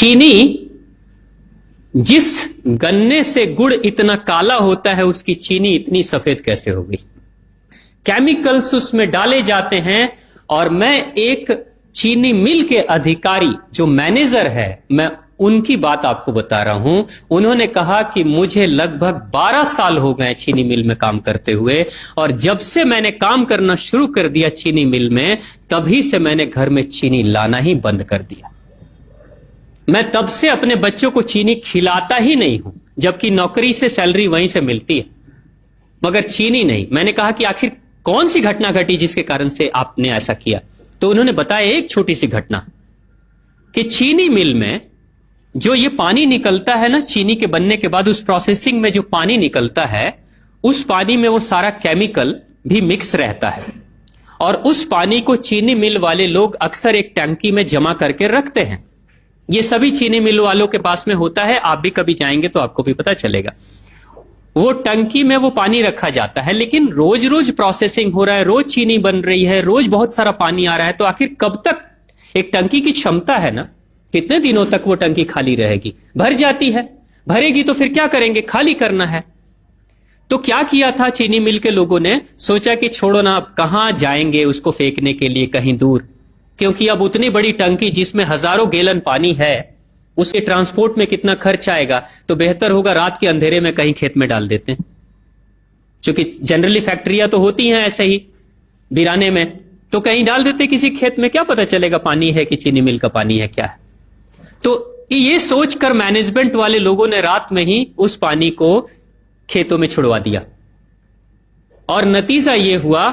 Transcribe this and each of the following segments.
चीनी, जिस गन्ने से गुड़ इतना काला होता है उसकी चीनी इतनी सफेद कैसे हो गई? केमिकल्स उसमें डाले जाते हैं। और मैं एक चीनी मिल के अधिकारी जो मैनेजर है, मैं उनकी बात आपको बता रहा हूं। उन्होंने कहा कि मुझे लगभग 12 साल हो गए चीनी मिल में काम करते हुए, और जब से मैंने काम करना शुरू कर दिया चीनी मिल में, तभी से मैंने घर में चीनी लाना ही बंद कर दिया। मैं तब से अपने बच्चों को चीनी खिलाता ही नहीं हूं, जबकि नौकरी से सैलरी वहीं से मिलती है, मगर चीनी नहीं। मैंने कहा कि आखिर कौन सी घटना घटी जिसके कारण से आपने ऐसा किया? तो उन्होंने बताया एक छोटी सी घटना, कि चीनी मिल में जो ये पानी निकलता है ना, चीनी के बनने के बाद उस प्रोसेसिंग में जो पानी निकलता है, उस पानी में वो सारा केमिकल भी मिक्स रहता है, और उस पानी को चीनी मिल वाले लोग अक्सर एक टंकी में जमा करके रखते हैं। ये सभी चीनी मिल वालों के पास में होता है, आप भी कभी जाएंगे तो आपको भी पता चलेगा। वो टंकी में वो पानी रखा जाता है, लेकिन रोज रोज प्रोसेसिंग हो रहा है, रोज चीनी बन रही है, रोज बहुत सारा पानी आ रहा है, तो आखिर कब तक एक टंकी की क्षमता है ना, कितने दिनों तक वो टंकी खाली रहेगी? भर जाती है, भरेगी तो फिर क्या करेंगे? खाली करना है। तो क्या किया था चीनी मिल के लोगों ने? सोचा कि छोड़ो ना, अब कहां जाएंगे उसको फेंकने के लिए कहीं दूर, क्योंकि अब उतनी बड़ी टंकी जिसमें हजारों गैलन पानी है, उसके ट्रांसपोर्ट में कितना खर्च आएगा, तो बेहतर होगा रात के अंधेरे में कहीं खेत में डाल देते हैं। क्योंकि जनरली फैक्ट्रियां तो होती हैं ऐसे ही वीराने में, तो कहीं डाल देते किसी खेत में, क्या पता चलेगा पानी है कि चीनी मिल का पानी है, क्या है। तो ये सोचकर मैनेजमेंट वाले लोगों ने रात में ही उस पानी को खेतों में छुड़वा दिया, और नतीजा यह हुआ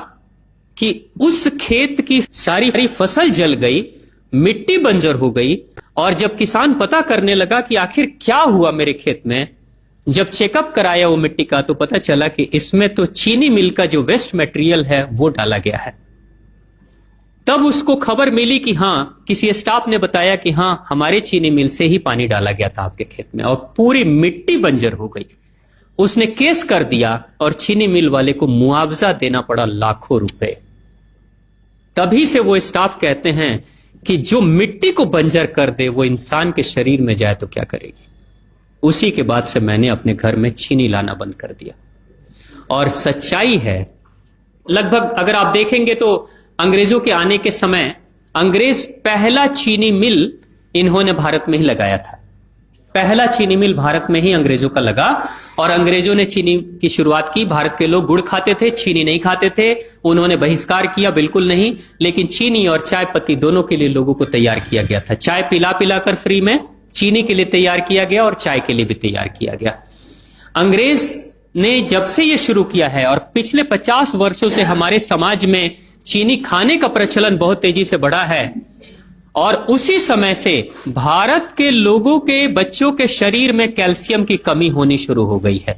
कि उस खेत की सारी फसल जल गई, मिट्टी बंजर हो गई। और जब किसान पता करने लगा कि आखिर क्या हुआ मेरे खेत में, जब चेकअप कराया वो मिट्टी का, तो पता चला कि इसमें तो चीनी मिल का जो वेस्ट मटेरियल है वो डाला गया है। तब उसको खबर मिली कि हां, किसी स्टाफ ने बताया कि हां, हमारे चीनी मिल से ही पानी डाला गया था आपके खेत में, और पूरी मिट्टी बंजर हो गई। उसने केस कर दिया और चीनी मिल वाले को मुआवजा देना पड़ा लाखों रुपए। तभी से वो स्टाफ कहते हैं कि जो मिट्टी को बंजर कर दे वो इंसान के शरीर में जाए तो क्या करेगी। उसी के बाद से मैंने अपने घर में चीनी लाना बंद कर दिया। और सच्चाई है, लगभग अगर आप देखेंगे तो अंग्रेजों के आने के समय अंग्रेज पहला चीनी मिल इन्होंने भारत में ही लगाया था। पहला चीनी मिल भारत में ही अंग्रेजों का लगा, और अंग्रेजों ने चीनी की शुरुआत की। भारत के लोग गुड़ खाते थे, चीनी नहीं खाते थे। उन्होंने बहिष्कार किया, बिल्कुल नहीं, लेकिन चीनी और चाय पत्ती दोनों के लिए लोगों को तैयार किया गया था। चाय पिला पिलाकर फ्री में, चीनी के लिए तैयार किया गया और चाय के लिए भी तैयार किया गया। अंग्रेज ने जब से यह शुरू किया है, और पिछले 50 वर्षों से हमारे समाज में चीनी खाने का प्रचलन बहुत तेजी से बढ़ा है, और उसी समय से भारत के लोगों के बच्चों के शरीर में कैल्शियम की कमी होनी शुरू हो गई है।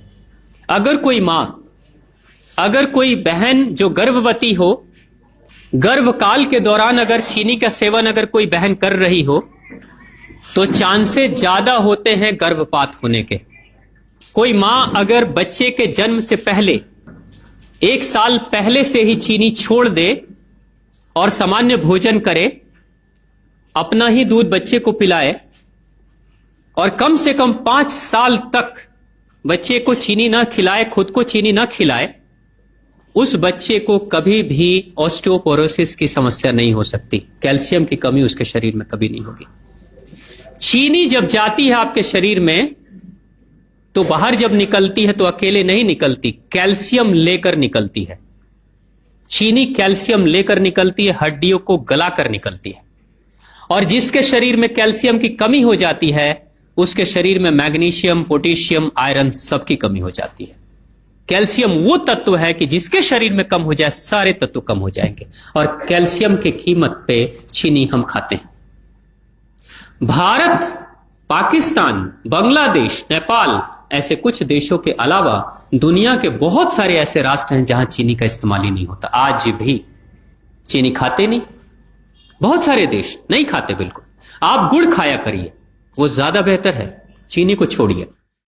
अगर कोई मां, अगर कोई बहन जो गर्भवती हो, गर्भकाल के दौरान अगर चीनी का सेवन अगर कोई बहन कर रही हो, तो चांसेस ज्यादा होते हैं गर्भपात होने के। कोई मां अगर बच्चे के जन्म से पहले 1 साल पहले से ही चीनी छोड़ दे और सामान्य भोजन करे, अपना ही दूध बच्चे को पिलाए, और कम से कम 5 साल तक बच्चे को चीनी ना खिलाए, खुद को चीनी ना खिलाए, उस बच्चे को कभी भी ऑस्टियोपोरोसिस की समस्या नहीं हो सकती। कैल्शियम की कमी उसके शरीर में कभी नहीं होगी। चीनी जब जाती है आपके शरीर में, तो बाहर जब निकलती है तो अकेले नहीं निकलती, कैल्शियम लेकर निकलती है। चीनी कैल्शियम लेकर निकलती है, हड्डियों को गलाकर निकलती है। और जिसके शरीर में कैल्शियम की कमी हो जाती है, उसके शरीर में मैग्नीशियम, पोटेशियम, आयरन सबकी कमी हो जाती है। कैल्शियम वो तत्व है कि जिसके शरीर में कम हो जाए, सारे तत्व कम हो जाएंगे, और कैल्शियम की कीमत पे चीनी हम खाते हैं। भारत, पाकिस्तान, बांग्लादेश, नेपाल, ऐसे कुछ देशों के अलावा दुनिया के बहुत सारे ऐसे राष्ट्र हैं जहां चीनी का इस्तेमाल ही नहीं होता। आज भी चीनी खाते नहीं, बहुत सारे देश नहीं खाते बिल्कुल। आप गुड़ खाया करिए, वो ज्यादा बेहतर है, चीनी को छोड़िए।